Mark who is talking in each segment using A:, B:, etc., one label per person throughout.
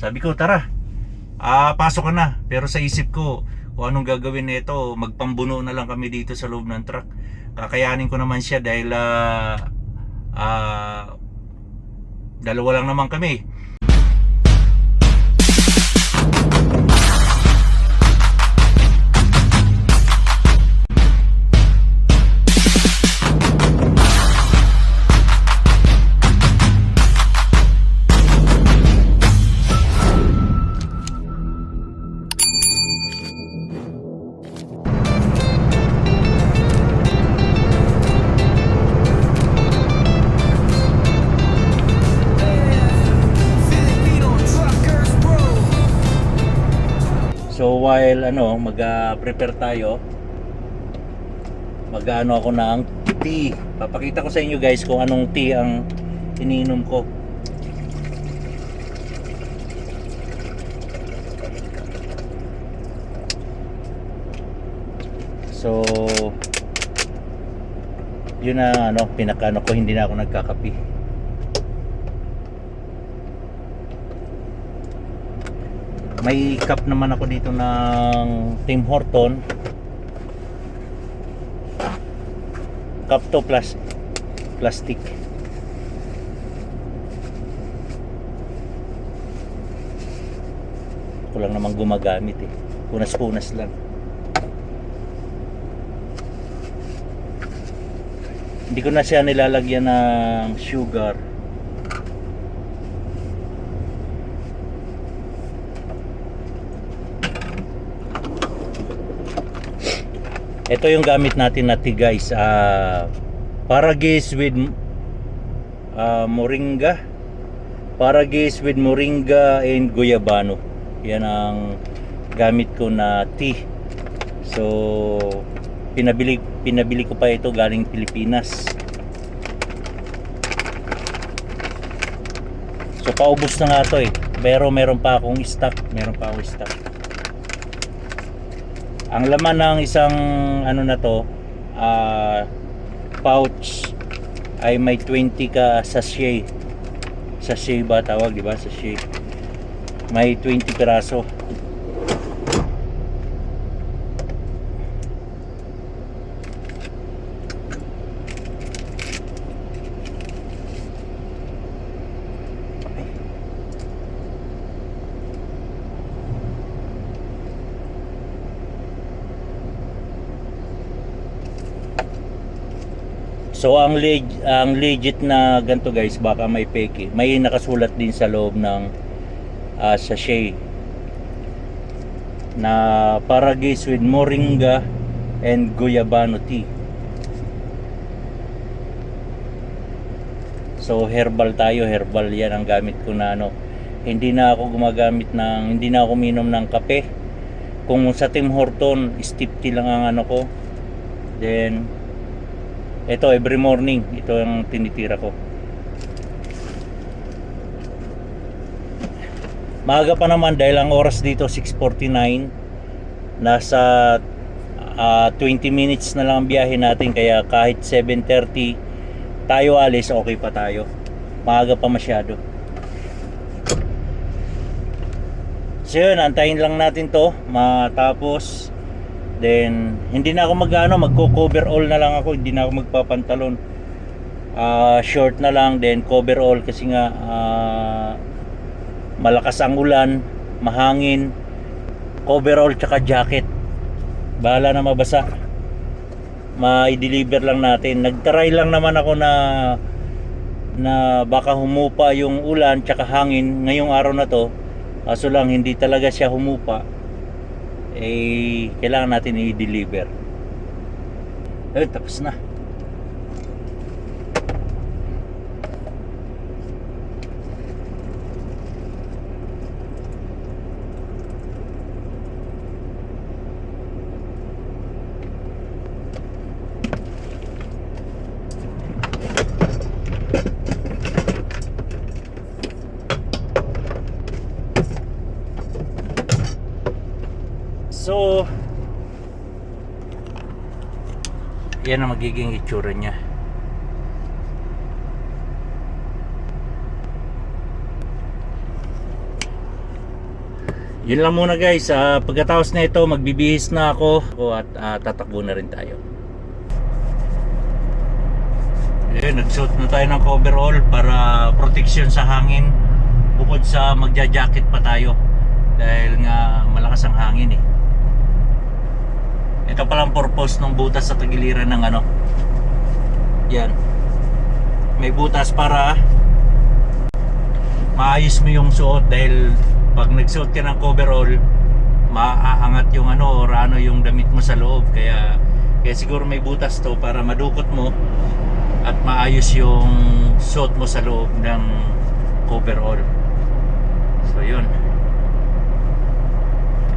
A: Sabi ko, tara, pasok ka na. Pero sa isip ko, kung anong gagawin nito, magpambuno na lang kami dito sa loob ng truck. Kakayanin ko naman siya dahil ah, dalawa lang naman kami. So while mag-prepare tayo, mag-ano ako ng tea. Papakita ko sa inyo guys kung anong tea ang iniinom ko. So yun na pinakano ko, hindi na ako nagkakape. May cup naman ako dito ng Tim Horton. Cup to plastic. Ako lang naman gumagamit eh. Punas-punas lang. Hindi ko na siya nilalagyan ng sugar. Ito yung gamit natin na tea guys, Paragis with moringa. Paragis with moringa and guyabano. Yan ang gamit ko na tea. So pinabili ko pa ito galing Pilipinas. So paubos na nga to eh. Pero meron pa akong stock. Ang laman ng isang na to, pouch ay may 20 ka sachet. Sachet ba tawag, di ba? Sachet. May 20 piraso. So ang legit na ganito guys, baka may peke. May nakasulat din sa loob ng sachet na Paragis with moringa and guyabano tea. So herbal tayo, herbal yan ang gamit ko na Hindi na ako hindi na ako minom ng kape. Kung sa Tim Horton, steep tea lang ang ko. Then ito every morning, ito ang tinitira ko. Maaga pa naman dahil ang oras dito 6:49. Nasa 20 minutes na lang ang biyahe natin, kaya kahit 7:30 tayo alis, okay pa tayo. Maaga pa masyado. So yun, antayin lang natin to matapos. Then hindi na ako magko-cover all na lang ako, hindi na ako magpapantalon. Short na lang, then cover all kasi nga malakas ang ulan, mahangin. Cover all tsaka jacket. Bahala na mabasa. Ma-deliver lang natin. Nagtry lang naman ako na baka humupa yung ulan tsaka hangin ngayong araw na to. Kaso lang hindi talaga siya humupa. Kailangan natin i-deliver. Tapos na. So yan ang magiging itsura niya. Yun lang muna guys. Pagkatapos na ito, magbibihis na ako at tatakbo na rin tayo. Nagsuot na tayo ng coverall para protection sa hangin. Bukod sa magja-jacket pa tayo dahil nga malakas ang hangin eh. Ito palang purpose ng butas sa tagiliran ng ano. Yan. May butas para maayos mo yung suot dahil pag nagsuot ka ng coverall, maaangat yung ano or ano yung damit mo sa loob. Kaya siguro may butas to para madukot mo at maayos yung suot mo sa loob ng coverall. So yun.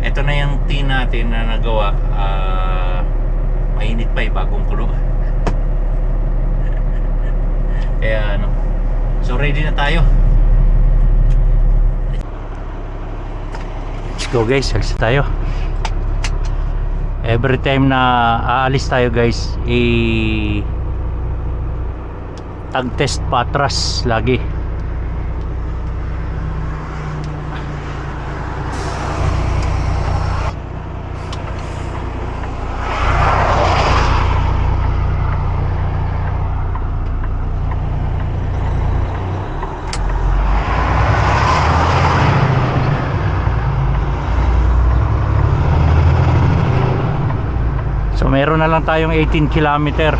A: Ito na yung tea natin na nagawa. Mainit pa eh, bagong kulo. Kaya ano. So ready na tayo. Let's go guys, alis tayo. Every time na aalis tayo guys, tag-test patras lagi. So meron na lang tayong 18 kilometer.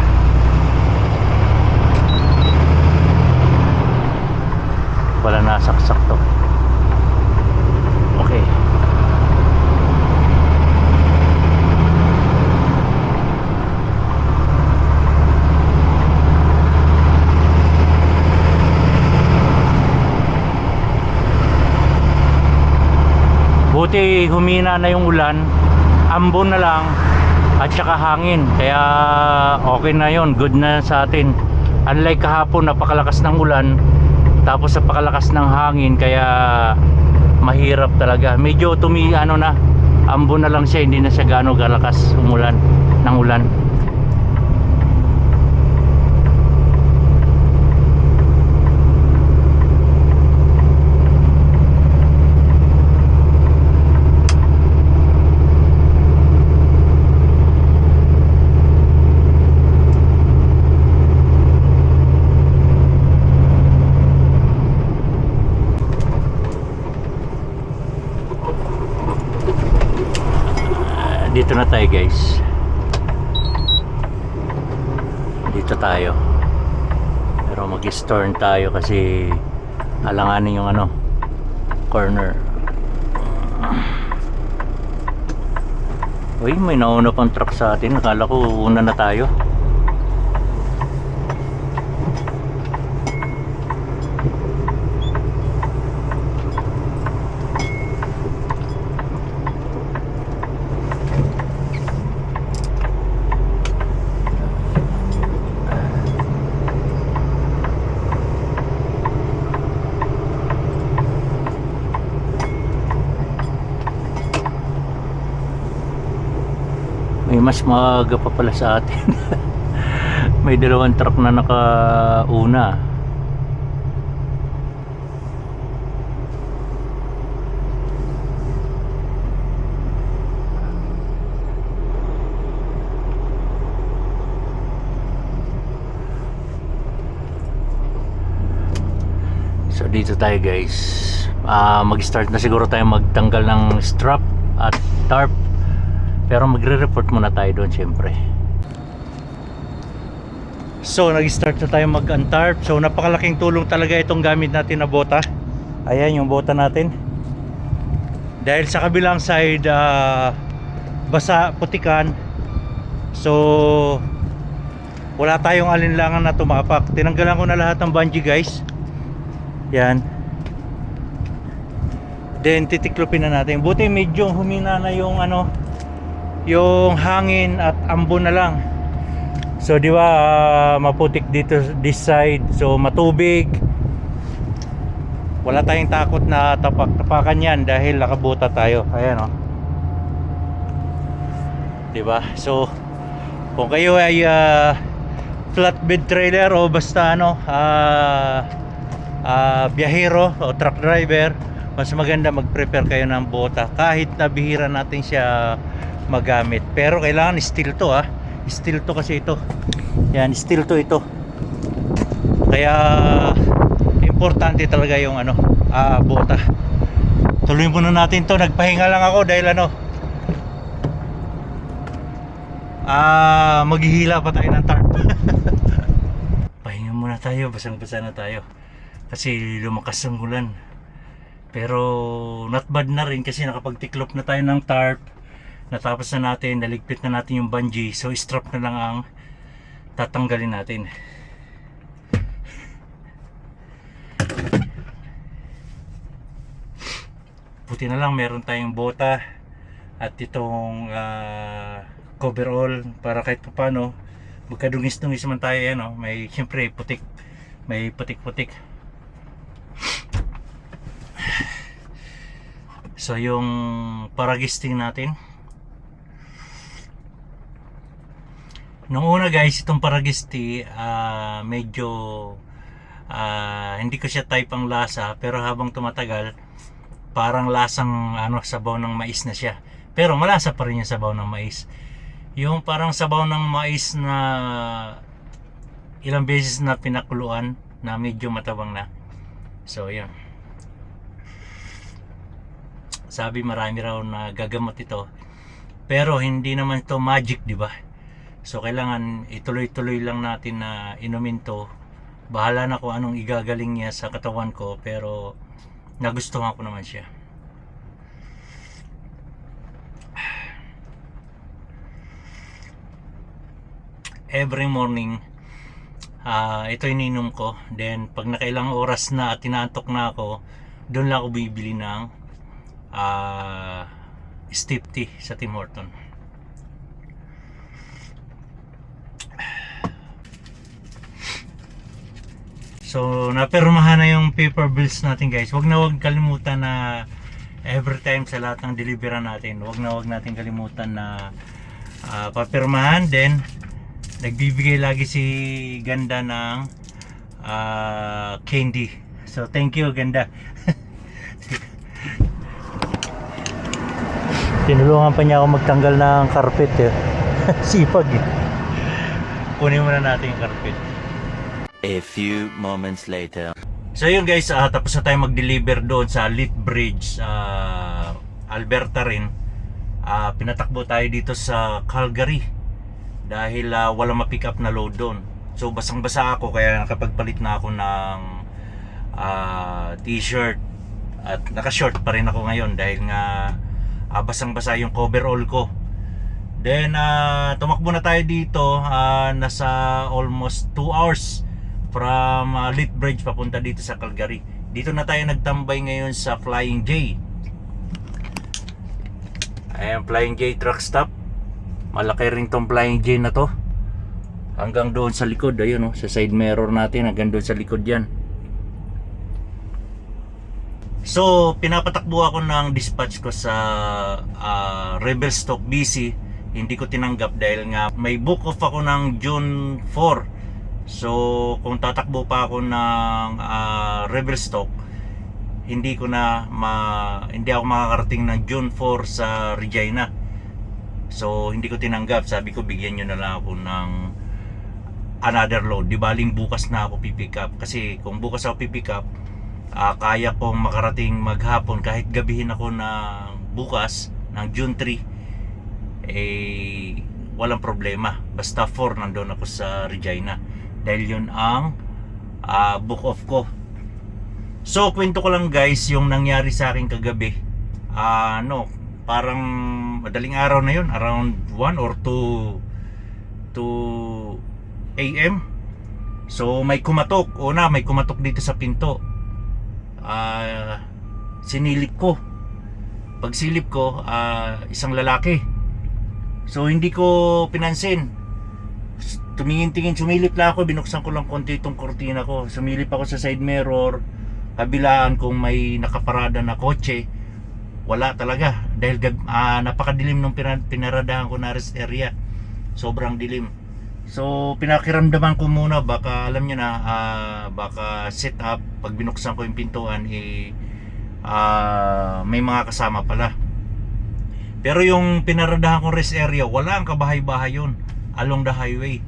A: Wala nasaksak to. Okay. Buti humina na yung ulan. Ambon na lang at saka hangin, kaya okay na yon, good na sa atin. Unlike kahapon, napakalakas ng ulan tapos napakalakas ng hangin, kaya mahirap talaga. Medyo ambon na lang siya, hindi na siya gaano kalakas umulan ng ulan. Dito na tayo guys. Dito tayo. Pero mag-storm tayo kasi alanganin yung corner. Uy, may nauna pang truck sa atin. Akala ko una na tayo. May mas maaga pa pala sa atin. May dalawang truck na nakauna. So dito tayo guys. Mag-start na siguro tayo magtanggal ng strap at tarp. Pero magre-report muna tayo doon syempre. So nag-start na tayo mag-untarp. So napakalaking tulong talaga itong gamit natin na bota. Ayan yung bota natin. Dahil sa kabilang side basa, putikan. So wala tayong alinlangan na tumapak. Tinanggalan ko na lahat ng bungee guys. Yan. Then titiklopin na natin. Buti medyo humina na yung yung hangin at ambon na lang. So di ba maputik dito this side, so matubig. Wala tayong takot na tapakan yan dahil nakabuta tayo. Ayan di ba? So kung kayo ay flatbed trailer o basta biyahero o truck driver, mas maganda mag-prepare kayo ng bota kahit na bihira natin siya magamit. Pero kailangan steel to steel to kasi ito. Yan, steel to ito. Kaya importante talaga yung bota. Tuloy muna natin to. Nagpahinga lang ako dahil maghihila pa tayo ng tarp. Pahinga muna tayo, basang-basa na tayo kasi lumakas ang ulan. Pero not bad na rin kasi nakapagtiklop na tayo ng tarp. Natapos na natin, naligpit na natin yung bungee. So strap na lang ang tatanggalin natin. Buti na lang meron tayong bota at itong coverall para kahit paano magkadungis-dungis man tayo, may siyempre putik, may putik-putik. So yung paragisting natin, nung una guys, itong paragisti medyo hindi ko siya type ang lasa, pero habang tumatagal parang lasang sabaw ng mais na siya. Pero malasa pa rin yung sabaw ng mais. Yung parang sabaw ng mais na ilang beses na pinakuluan na medyo matabang na. So yun. Sabi marami raw na gagamot ito. Pero hindi naman ito magic, di ba? So kailangan ituloy-tuloy lang natin na inumin to. Bahala na kung anong igagaling niya sa katawan ko, pero nagustuhan ko naman siya. Every morning ito ininom ko. Then pag nakailang oras na at tinaantok na ako, doon lang ako bibili ng steep tea sa Tim Horton. So napermahan na yung paper bills natin guys. Wag kalimutan na every time sa lahat ng delivery natin, wag natin kalimutan na papirmahan. Then nagbibigay lagi si Ganda ng candy. So thank you Ganda. Tinulungan pa niya ako magtanggal ng carpet sipag kunin muna natin yung carpet.
B: A few moments later.
A: So yun guys, tapos na tayo mag-deliver doon sa Lit Bridge, Alberta rin. Pinatakbo tayo dito sa Calgary dahil walang ma-pick up na load doon. So basang-basa ako, kaya nakapagpalit na ako ng t-shirt at naka-short pa rin ako ngayon dahil nga basang-basa yung coverall ko. Then tumakbo na tayo dito, nasa almost 2 hours from Lit Bridge papunta dito sa Calgary. Dito na tayo nagtambay ngayon sa Flying J. Ayan, Flying J truck stop. Malaki rin tong Flying J na to. Hanggang doon sa likod, ayun sa side mirror natin, hanggang doon sa likod yan. So pinapatakbo ako ng dispatch ko sa Revelstoke, BC. Hindi ko tinanggap dahil nga may book off ako ng June 4. So kung tatakbo pa ako ng Revelstoke, hindi ako makakarating ng June 4 sa Regina. So hindi ko tinanggap. Sabi ko bigyan nyo na lang ako ng another load. Di baling bukas na ako pipick up. Kasi kung bukas ako pipick up, kaya kong makarating maghapon. Kahit gabihin ako ng bukas ng June 3, walang problema. Basta 4 nandun ako sa Regina. Dahil yun ang book off ko. So kwento ko lang guys yung nangyari sa akin kagabi. Parang madaling araw na yun, around 1 or 2 AM. So may kumatok. May kumatok dito sa pinto. Sinilip ko. Pagsilip ko, isang lalaki. So hindi ko pinansin. Tumingin-tingin, sumilip lang ako, binuksan ko lang konti itong kortina ko. Sumilip ako sa side mirror, kabilaan kung may nakaparada na kotse. Wala talaga dahil napakadilim nung pinaradahan ko na rest area. Sobrang dilim. So pinakiramdaman ko muna, baka alam nyo na, baka set up. Pag binuksan ko yung pintuan, may mga kasama pala. Pero yung pinaradahan kong rest area, wala ang kabahay-bahay yun along the highway.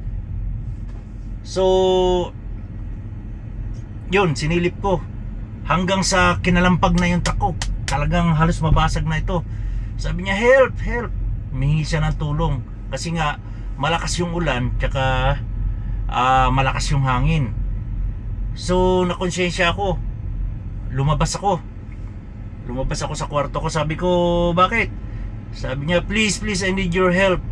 A: So yun, sinilip ko hanggang sa kinalampag na yung truck ko. Talagang halos mabasag na ito. Sabi niya, help, help. Humingi siya ng tulong kasi nga malakas yung ulan, tsaka malakas yung hangin. So nakonsensya ako, lumabas ako sa kwarto ko. Sabi ko, bakit? Sabi niya, please, I need your help.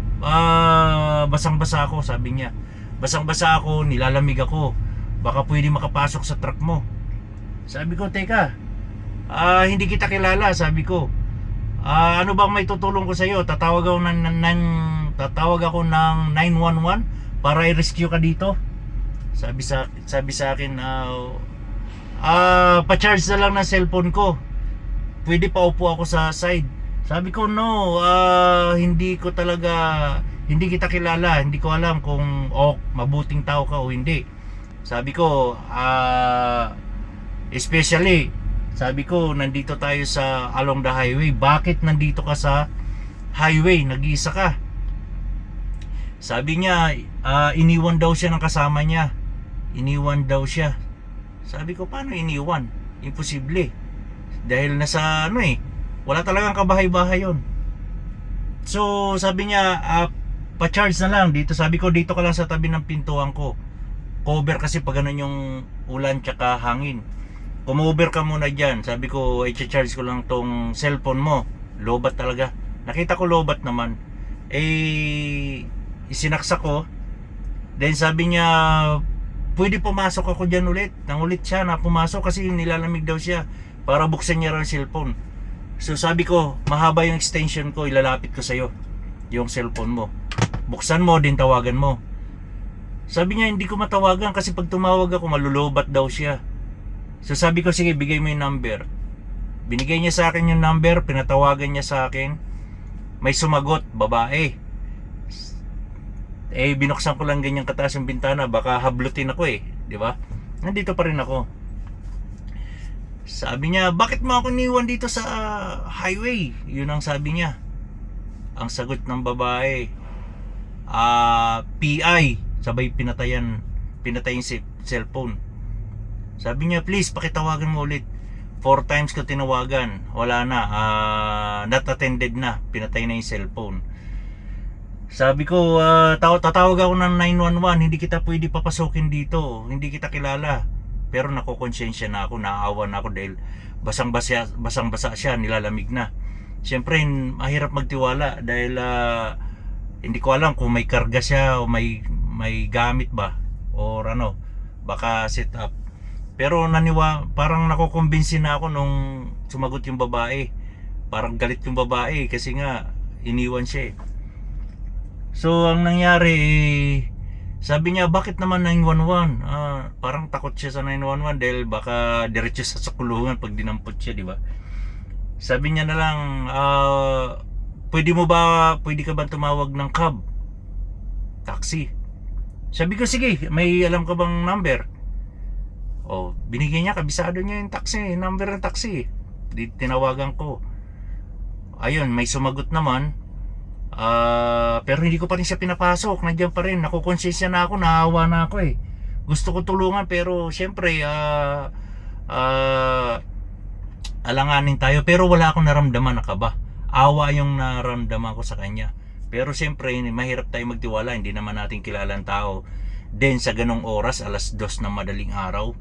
A: Basang-basa ako, sabi niya. Basang-basa ako, nilalamig ako. Baka pwede makapasok sa truck mo. Sabi ko, teka, hindi kita kilala, sabi ko. Ano bang may tutulong ko sa iyo? Tatawag ako ng 911 para i-rescue ka dito. Sabi sa akin, pa-charge na lang ng cellphone ko. Pwede pa upo ako sa side. Sabi ko, no, hindi kita kilala. Hindi ko alam kung mabuting tao ka o hindi. Sabi ko, especially, sabi ko, nandito tayo sa along the highway. Bakit nandito ka sa highway? Nag-iisa ka. Sabi niya, iniwan daw siya ng kasama niya. Iniwan daw siya. Sabi ko, paano iniwan? Imposible. Dahil nasa wala talagang kabahay-bahay yun. So sabi niya, pa-charge na lang dito. Sabi ko, dito ka lang sa tabi ng pintuan ko. Cover kasi pag ganun yung ulan tsaka hangin. Kumover ka muna dyan. Sabi ko, i-charge ko lang tong cellphone mo. Lobat talaga. Nakita ko lobat naman. Isinaksak ko. Then sabi niya, pwede pumasok ako dyan ulit. Nangulit siya na pumasok kasi nilalamig daw siya para buksan niya rin ang cellphone. So sabi ko, mahaba yung extension ko, ilalapit ko sa'yo yung cellphone mo. Buksan mo, din tawagan mo. Sabi niya, hindi ko matawagan kasi pag tumawag ako, malulobat daw siya. So sabi ko, sige, bigay mo yung number. Binigay niya sa akin yung number, pinatawagan niya sa akin. May sumagot, babae. Binuksan ko lang ganyan kataas yung bintana, baka hablutin ako di ba? Nandito pa rin ako. Sabi niya, bakit mo ako niwan dito sa highway? Yun ang sabi niya. Ang sagot ng babae, PI. Sabay pinatayin si cellphone. Sabi niya, please, pakitawagan mo ulit. 4 times ko tinawagan. Wala na, not attended na. Pinatay na yung cellphone. Sabi ko, tatawag ako ng 911. Hindi kita pwede papasukin dito. Hindi kita kilala. Pero nakokonsensya na ako, naaawa na ako dahil basang-basa siya, nilalamig na. Siyempre, mahirap magtiwala dahil hindi ko alam kung may karga siya o may gamit ba or baka set up. Pero parang nakokumbinsi na ako nung sumagot yung babae. Parang galit yung babae kasi nga iniwan siya So ang nangyari sabi niya, bakit naman 911? Parang takot siya sa 911 dahil baka diretso sa kulungan pag dinampot siya, di ba? Sabi niya na lang, pwede ka ba tumawag ng cab? Taxi. Sabi ko, sige, may alam ka bang number? Binigyan niya, kabisado niya yung taxi, number ng taxi. Tinawagan ko. Ayun, may sumagot naman. Pero hindi ko pa rin siya pinapasok. Nandiyan pa rin, nakukonsensya na ako, naawa na ako Gusto ko tulungan pero syempre alanganin tayo. Pero wala akong naramdaman na kaba. Awa yung naramdaman ko sa kanya. Pero syempre mahirap tayo magtiwala, hindi naman natin kilala ang tao. Then sa ganong oras, 2:00 ng madaling araw,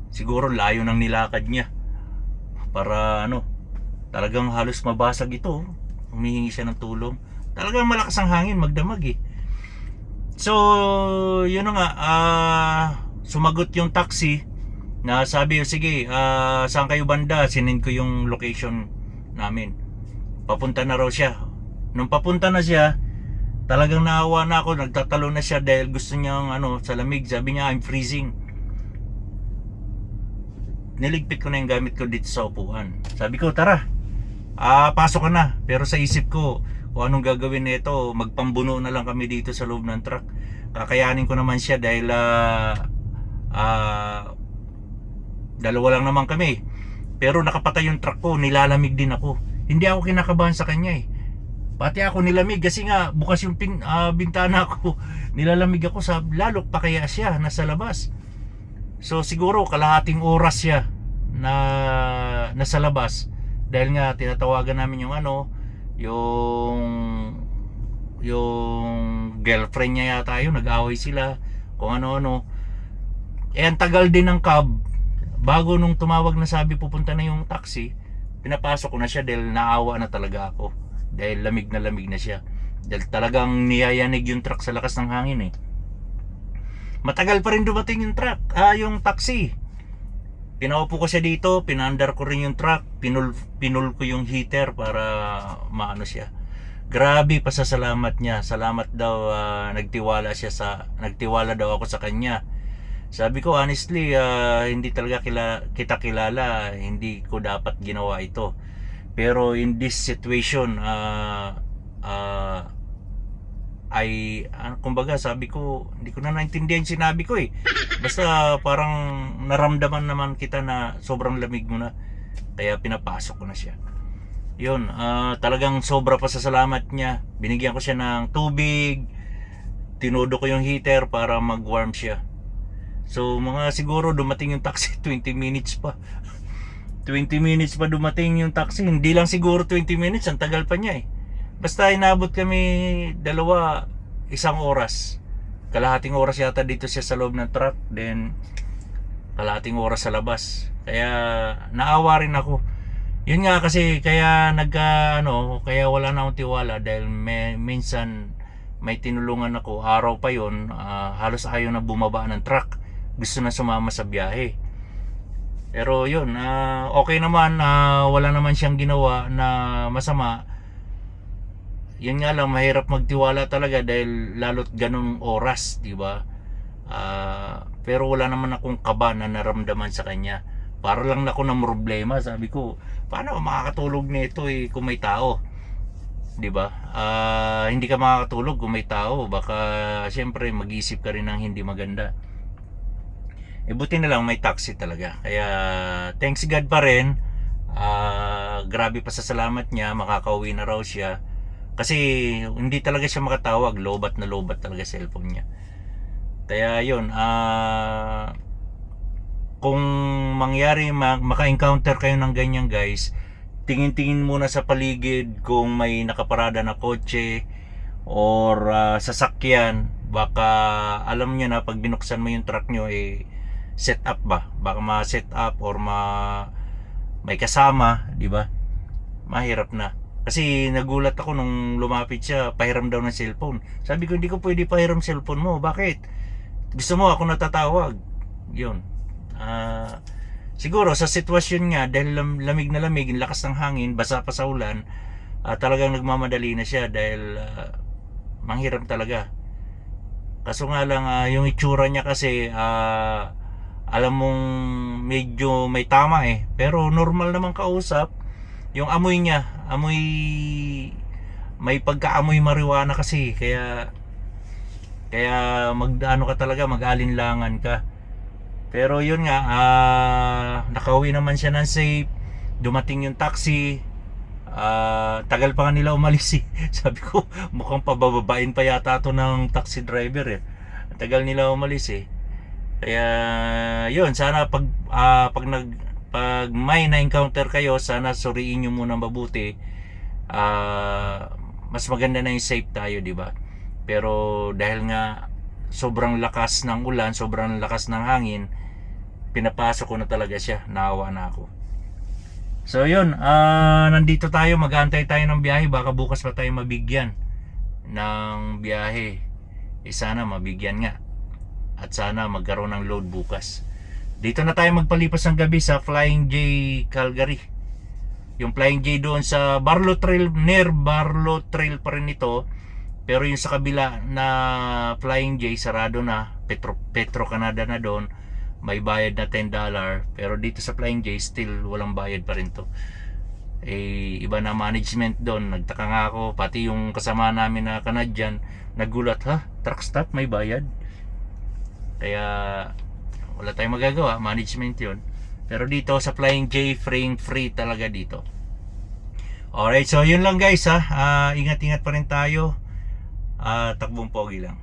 A: siguro layo ng nilakad niya para talagang halos mabasag ito. Humihingi siya ng tulong. Talagang malakas ang hangin, magdamag So yun nga, sumagot yung taxi na sabi, sige, saan kayo banda? Sinend ko yung location namin. Papunta na raw siya. Nung papunta na siya, talagang naawa na ako, nagtatalo na siya dahil gusto niyang sa lamig. Sabi niya, I'm freezing. Niligpit ko na yung gamit ko dito sa upuan. Sabi ko, tara, pasok ka na. Pero sa isip ko, kung anong gagawin nito, magpambuno na lang kami dito sa loob ng truck. Kakayanin ko naman siya dahil dalawa lang naman kami. Pero nakapatay yung truck ko, nilalamig din ako. Hindi ako kinakabahan sa kanya eh. Pati ako nilamig kasi nga bukas yung bintana ko. Nilalamig ako sa lalo pa kaya siya nasa labas. So siguro kalahating oras siya na nasa labas dahil nga tinatawagan namin yung yung girlfriend niya yata yun, nag-away sila kung ano-ano. Ang tagal din ng cab bago nung tumawag na sabi pupunta na yung taxi. Pinapasok ko na siya dahil naawa na talaga ako dahil lamig na siya dahil talagang niyayanig yung truck sa lakas ng hangin eh. Matagal pa rin dumating yung truck, yung taxi. Pinaupo ko siya dito, pinandar ko rin yung truck, pinul ko yung heater para maano siya. Grabe pasasalamat niya. Salamat daw, nagtiwala daw ako sa kanya. Sabi ko honestly, hindi talaga kita kilala, hindi ko dapat ginawa ito. Pero in this situation, kumbaga sabi ko, hindi ko na naintindihan sinabi ko eh. Basta parang naramdaman naman kita na sobrang lamig mo na. Kaya pinapasok ko na siya. Yun, talagang sobra pa sa salamat niya. Binigyan ko siya ng tubig, tinudo ko yung heater para mag-warm siya. So mga siguro dumating yung taxi 20 minutes pa. 20 minutes pa dumating yung taxi. Hindi lang siguro 20 minutes, ang tagal pa niya eh. Basta inabot kami isang oras. Kalahating oras yata dito siya sa loob ng truck, then kalahating oras sa labas. Kaya naawa rin ako. Yun nga kasi kaya kaya wala na akong tiwala dahil minsan may tinulungan ako, araw pa yun, halos ayaw na bumaba ng truck, gusto na sumama sa biyahe. Pero yun, okay naman, wala naman siyang ginawa na masama. Yun nga lang, mahirap magtiwala talaga dahil lalot ganung oras, di ba? Pero wala naman akong kaba na naramdaman sa kanya. Para lang ako ng problema, sabi ko, paano makakatulog nito kung may tao? 'Di ba? Hindi ka makakatulog kung may tao, baka siyempre mag-isip ka rin ng hindi maganda. Buti na lang may taxi talaga. Kaya thanks God pa rin. Grabe pa sa salamat niya, makakauwi na raw siya. Kasi hindi talaga siya makatawag, lobat na lobat talaga cellphone niya. Kaya 'yun, kung mangyari maka-encounter kayo ng ganyan guys, tingin-tingin muna sa paligid kung may nakaparada na kotse or sasakyan. Baka alam niyo na pag binuksan mo yung truck nyo set up ba? Baka ma-set up or may kasama, di ba? Mahirap na. Kasi nagulat ako nung lumapit siya, pahiram daw ng cellphone. Sabi ko, hindi ko pwede pahiram cellphone mo. Bakit? Gusto mo ako natatawag? Yun. Siguro sa sitwasyon nga dahil lamig na lamig, lakas ng hangin, basa pa sa ulan, talagang nagmamadali na siya dahil manghiram talaga. Kaso nga lang yung itsura niya kasi alam mong medyo may tama pero normal naman kausap. Yung amoy niya, may pagkaamoy marijuana kasi, kaya ka talaga, mag-alinlangan ka. Pero yun nga, nakauwi naman siya ng safe. Dumating yung taxi. Tagal pa nga nila umalis Sabi ko, mukhang pabababain pa yata to ng taxi driver Tagal nila umalis Kaya yun, sana pag may na-encounter kayo, sana suriin nyo muna mabuti. Mas maganda na yung safe tayo, di ba? Pero dahil nga sobrang lakas ng ulan, sobrang lakas ng hangin, pinapasok ko na talaga siya. Naawa na ako. So yun, nandito tayo, mag-aantay tayo ng biyahe. Baka bukas pa tayo mabigyan ng biyahe. Sana mabigyan nga. At sana magkaroon ng load bukas. Dito na tayo magpalipas ng gabi sa Flying J Calgary. Yung Flying J doon sa Barlow Trail, near Barlow Trail pa rin ito. Pero yung sa kabila na Flying J, sarado na. Petro Canada na doon. May bayad na $10. Pero dito sa Flying J, still walang bayad pa rin to. Iba na management doon. Nagtaka nga ako, pati yung kasama namin na Canadian, nagulat, truck stop may bayad. Kaya wala tayong magagawa, management yun. Pero dito sa Flying J, frame free talaga dito. Alright, so yun lang guys ha. Ingat-ingat pa rin tayo. Takbong pogi lang.